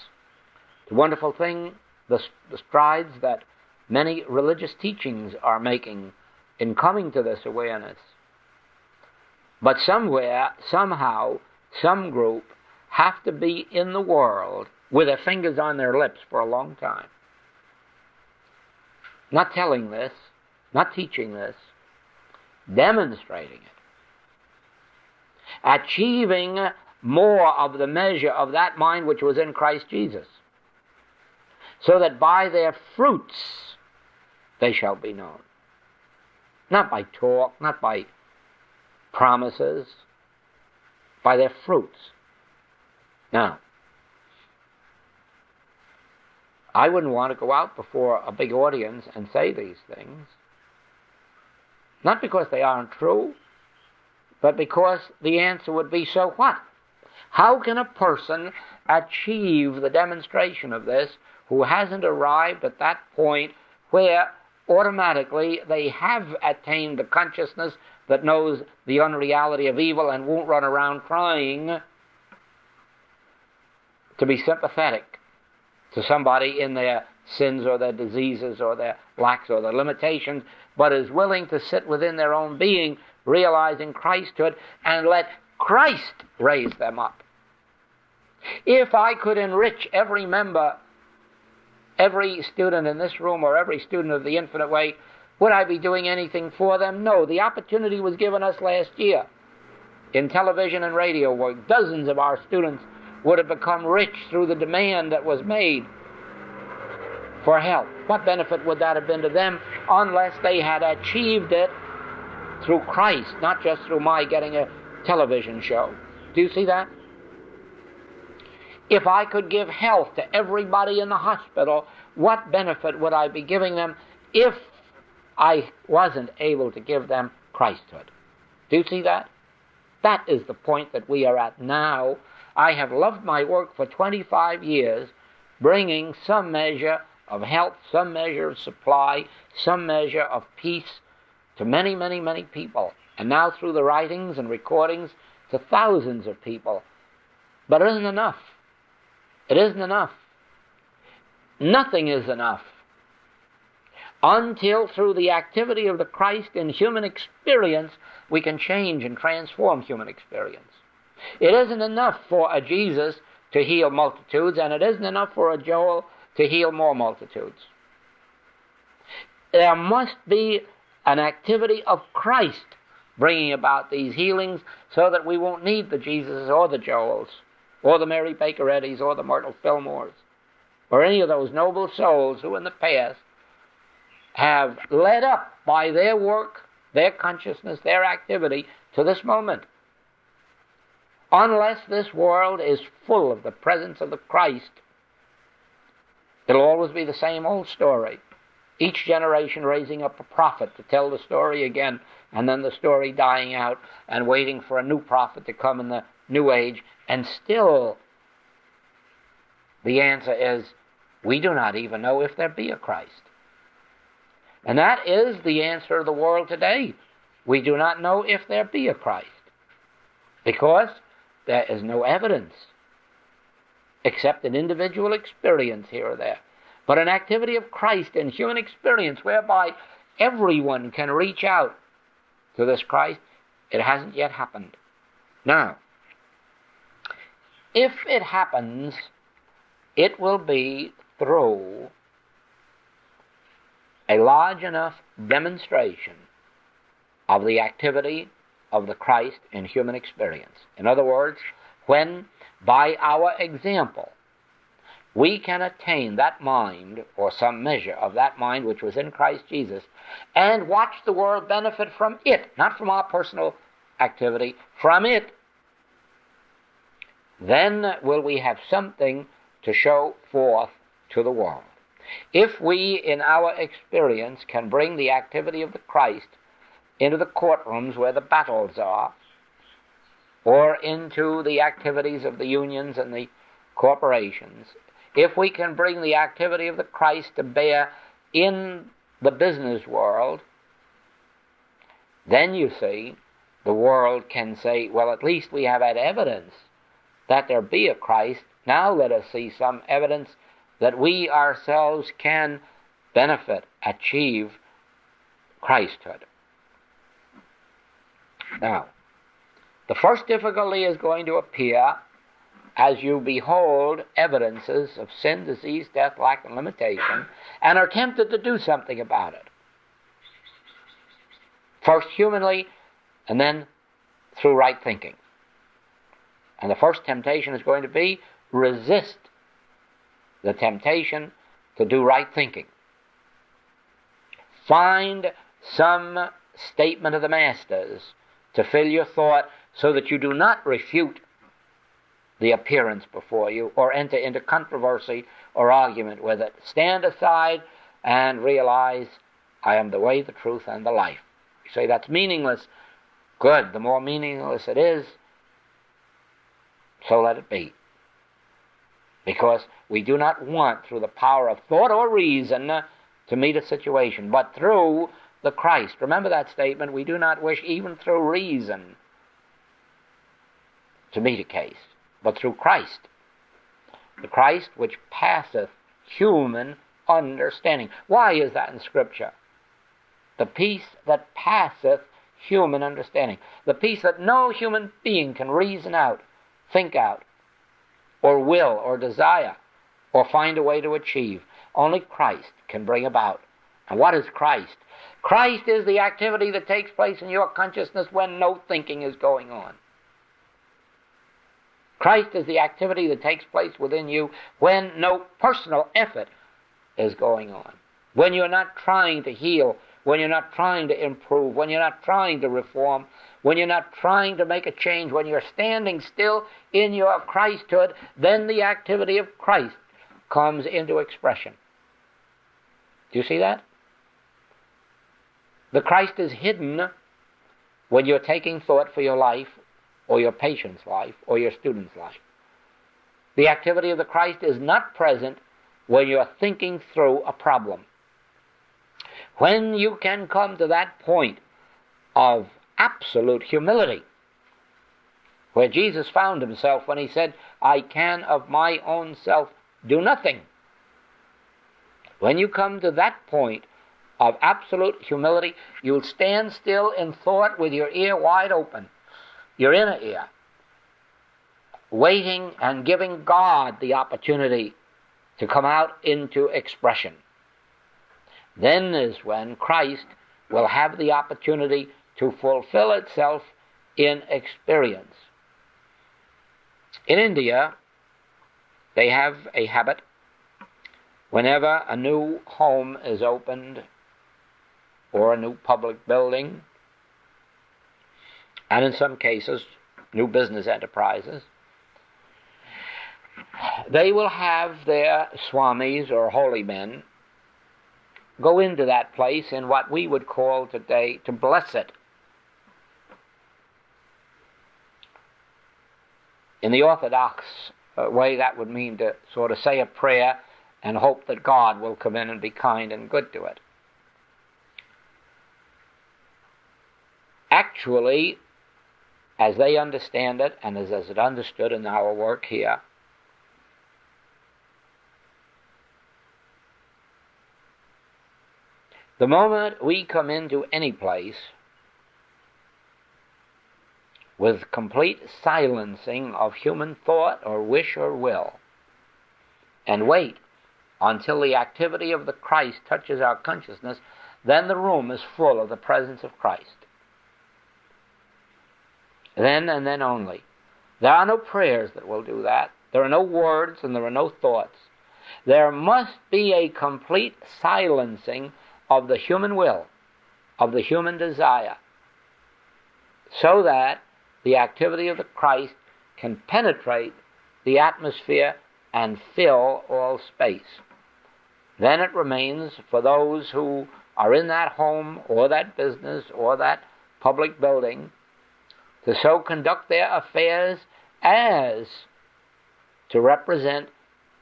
It's a wonderful thing, the strides that many religious teachings are making in coming to this awareness. But somewhere, somehow, some group have to be in the world with their fingers on their lips for a long time. Not telling this, not teaching this, demonstrating it. Achieving more of the measure of that mind which was in Christ Jesus, so that by their fruits they shall be known. Not by talk, not by promises, by their fruits. Now, I wouldn't want to go out before a big audience and say these things, not because they aren't true, but because the answer would be, so what? How can a person achieve the demonstration of this who hasn't arrived at that point where automatically they have attained the consciousness that knows the unreality of evil and won't run around trying to be sympathetic to somebody in their sins or their diseases or their lacks or their limitations, but is willing to sit within their own being, realizing Christhood, and let Christ raise them up. If I could enrich every member, every student in this room, or every student of the Infinite Way, would I be doing anything for them? No. The opportunity was given us last year in television and radio work. Dozens of our students would have become rich through the demand that was made for help. What benefit would that have been to them unless they had achieved it through Christ, not just through my getting a television show? Do you see that? If I could give health to everybody in the hospital, what benefit would I be giving them if I wasn't able to give them Christhood? Do you see that? That is the point that we are at now. I have loved my work for 25 years, bringing some measure of health, some measure of supply, some measure of peace to many, many, many people. And now through the writings and recordings to thousands of people. But it isn't enough. It isn't enough. Nothing is enough until through the activity of the Christ in human experience we can change and transform human experience. It isn't enough for a Jesus to heal multitudes, and it isn't enough for a Joel to heal more multitudes. There must be an activity of Christ bringing about these healings so that we won't need the Jesuses or the Joels or the Mary Baker Eddies or the Myrtle Fillmores or any of those noble souls who in the past have led up by their work, their consciousness, their activity to this moment. Unless this world is full of the presence of the Christ, it'll always be the same old story. Each generation raising up a prophet to tell the story again, and then the story dying out and waiting for a new prophet to come in the new age. And still, the answer is, we do not even know if there be a Christ. And that is the answer of the world today. We do not know if there be a Christ, because there is no evidence except an individual experience here or there. But an activity of Christ in human experience whereby everyone can reach out to this Christ, it hasn't yet happened. Now, if it happens, it will be through a large enough demonstration of the activity of the Christ in human experience. In other words, when by our example we can attain that mind, or some measure of that mind which was in Christ Jesus, and watch the world benefit from it, not from our personal activity, from it, then will we have something to show forth to the world. If we, in our experience, can bring the activity of the Christ into the courtrooms where the battles are, or into the activities of the unions and the corporations, if we can bring the activity of the Christ to bear in the business world, then you see, the world can say, well, at least we have had evidence that there be a Christ. Now let us see some evidence that we ourselves can benefit, achieve Christhood. Now, the first difficulty is going to appear as you behold evidences of sin, disease, death, lack, and limitation, and are tempted to do something about it. First humanly, and then through right thinking. And the first temptation is going to be resist the temptation to do right thinking. Find some statement of the Master's to fill your thought so that you do not refute the appearance before you or enter into controversy or argument with it. Stand aside and realize, I am the way, the truth, and the life. You say that's meaningless. Good. The more meaningless it is, so let it be. Because we do not want, through the power of thought or reason, to meet a situation, but through the Christ. Remember that statement. We do not wish, even through reason, to meet a case, but through Christ. The Christ which passeth human understanding. Why is that in Scripture? The peace that passeth human understanding. The peace that no human being can reason out, think out, or will, or desire, or find a way to achieve. Only Christ can bring about. And what is Christ? Christ is the activity that takes place in your consciousness when no thinking is going on. Christ is the activity that takes place within you when no personal effort is going on. When you're not trying to heal, when you're not trying to improve, when you're not trying to reform, when you're not trying to make a change, when you're standing still in your Christhood, then the activity of Christ comes into expression. Do you see that? The Christ is hidden when you're taking thought for your life, or your patient's life, or your student's life. The activity of the Christ is not present when you're thinking through a problem. When you can come to that point of absolute humility, where Jesus found himself when he said, I can of my own self do nothing. When you come to that point of absolute humility, you'll stand still in thought with your ear wide open, your inner ear, waiting and giving God the opportunity to come out into expression. Then is when Christ will have the opportunity to fulfill itself in experience. In India, they have a habit, whenever a new home is opened or a new public building, and in some cases, new business enterprises, they will have their swamis or holy men go into that place in what we would call today to bless it. In the Orthodox way, that would mean to sort of say a prayer and hope that God will come in and be kind and good to it. actually, as they understand it, and as it understood in our work here, the moment we come into any place with complete silencing of human thought or wish or will, and wait until the activity of the Christ touches our consciousness, then the room is full of the presence of Christ. Then and then only. There are no prayers that will do that. There are no words and there are no thoughts. There must be a complete silencing of the human will, of the human desire, so that the activity of the Christ can penetrate the atmosphere and fill all space. Then it remains for those who are in that home or that business or that public building to so conduct their affairs as to represent,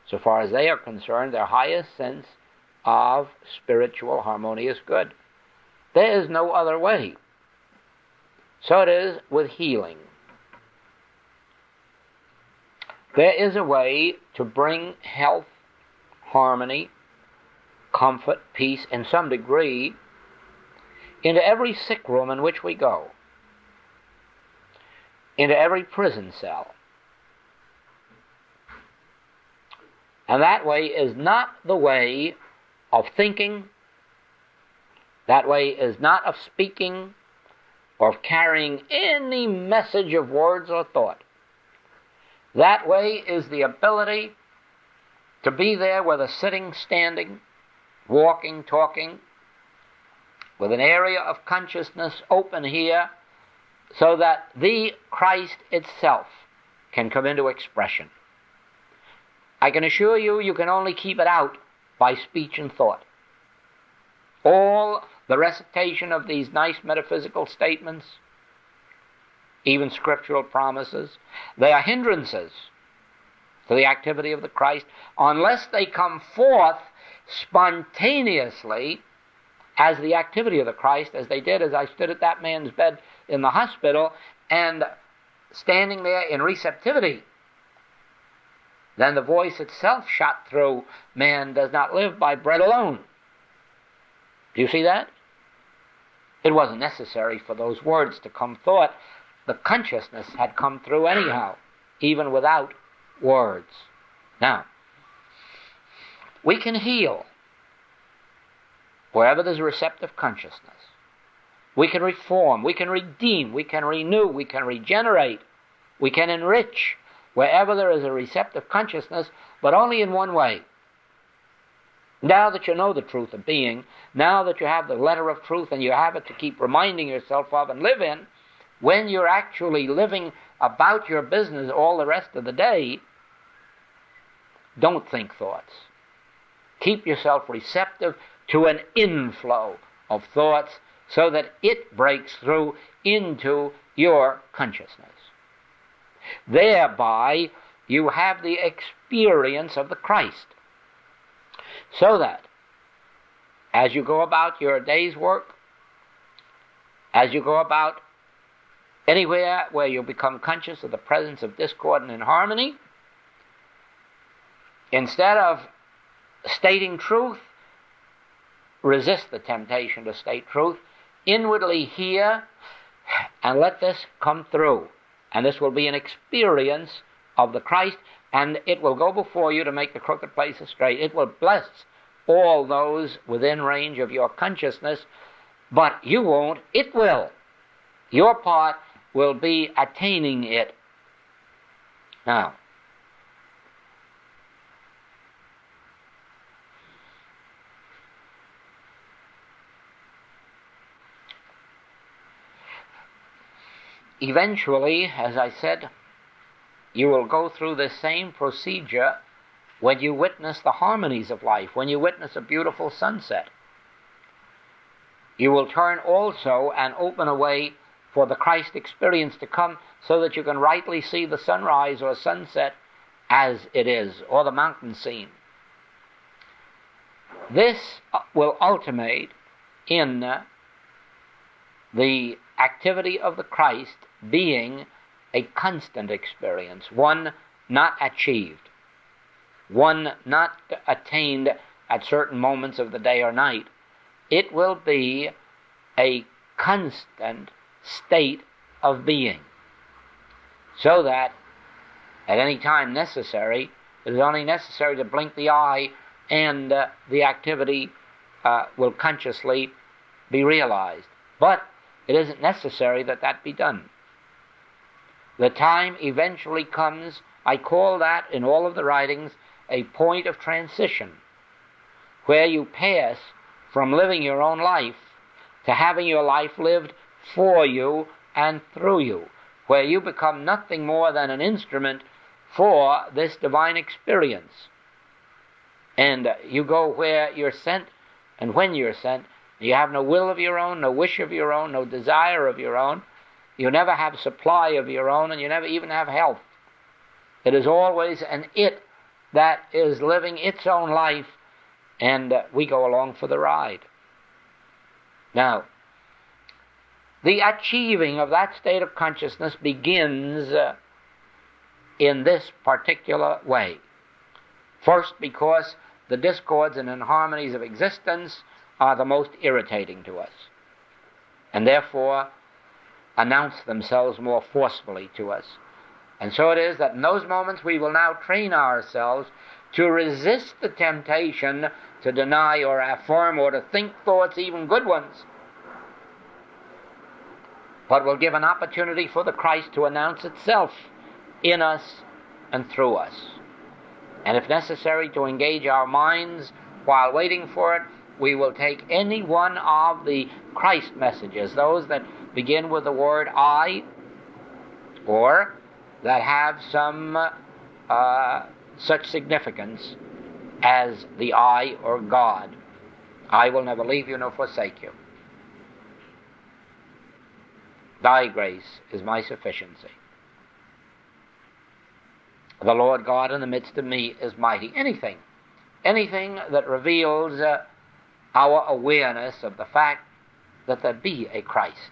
so far as they are concerned, their highest sense of spiritual harmonious good. There is no other way. So it is with healing. There is a way to bring health, harmony, comfort, peace, in some degree, into every sick room in which we go, into every prison cell. And that way is not the way of thinking, that way is not of speaking, or of carrying any message of words or thought. That way is the ability to be there, whether sitting, standing, walking, talking, with an area of consciousness open here, so that the Christ itself can come into expression. I can assure you, you can only keep it out by speech and thought. All the recitation of these nice metaphysical statements, even scriptural promises, they are hindrances to the activity of the Christ unless they come forth spontaneously as the activity of the Christ, as they did as I stood at that man's bed in the hospital and standing there in receptivity. Then the voice itself shot through, man does not live by bread alone. Do you see that? It wasn't necessary for those words to come forth. The consciousness had come through anyhow, even without words. Now, we can heal wherever there's receptive consciousness. We can reform, we can redeem, we can renew, we can regenerate, we can enrich wherever there is a receptive consciousness, but only in one way. Now that you know the truth of being, now that you have the letter of truth and you have it to keep reminding yourself of and live in, when you're actually living about your business all the rest of the day, don't think thoughts. Keep yourself receptive to an inflow of thoughts so that it breaks through into your consciousness. Thereby, you have the experience of the Christ. So that, as you go about your day's work, as you go about anywhere where you become conscious of the presence of discord and inharmony, instead of stating truth, resist the temptation to state truth. Inwardly hear and let this come through. And this will be an experience of the Christ, and it will go before you to make the crooked places straight. It will bless all those within range of your consciousness, but you won't, it will. Your part will be attaining it. Now, eventually, as I said, you will go through the same procedure when you witness the harmonies of life, when you witness a beautiful sunset. You will turn also and open a way for the Christ experience to come so that you can rightly see the sunrise or sunset as it is, or the mountain scene. This will ultimate in the activity of the Christ being a constant experience, one not achieved, one not attained at certain moments of the day or night. It will be a constant state of being, so that at any time necessary, it is only necessary to blink the eye and the activity will consciously be realized. But it isn't necessary that that be done. The time eventually comes, I call that in all of the writings, a point of transition, where you pass from living your own life to having your life lived for you and through you, where you become nothing more than an instrument for this divine experience. And you go where you're sent and when you're sent. You have no will of your own, no wish of your own, no desire of your own. You never have supply of your own, and you never even have health. It is always an it that is living its own life, and we go along for the ride. Now, the achieving of that state of consciousness begins in this particular way. First, because the discords and inharmonies of existence are the most irritating to us, and therefore announce themselves more forcefully to us. And so it is that in those moments we will now train ourselves to resist the temptation to deny or affirm or to think thoughts, even good ones, but will give an opportunity for the Christ to announce itself in us and through us. And if necessary, to engage our minds while waiting for it, we will take any one of the Christ messages, those that begin with the word I, or that have some such significance as the I or God. I will never leave you nor forsake you. Thy grace is my sufficiency. The Lord God in the midst of me is mighty. Anything that reveals our awareness of the fact that there be a Christ,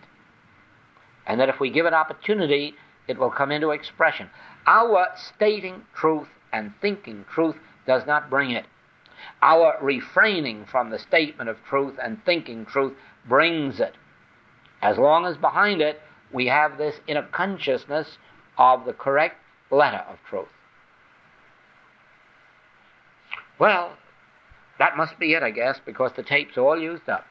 and that if we give it opportunity, it will come into expression. Our stating truth and thinking truth does not bring it. Our refraining from the statement of truth and thinking truth brings it, as long as behind it we have this inner consciousness of the correct letter of truth. Well, that must be it, I guess, because the tape's all used up.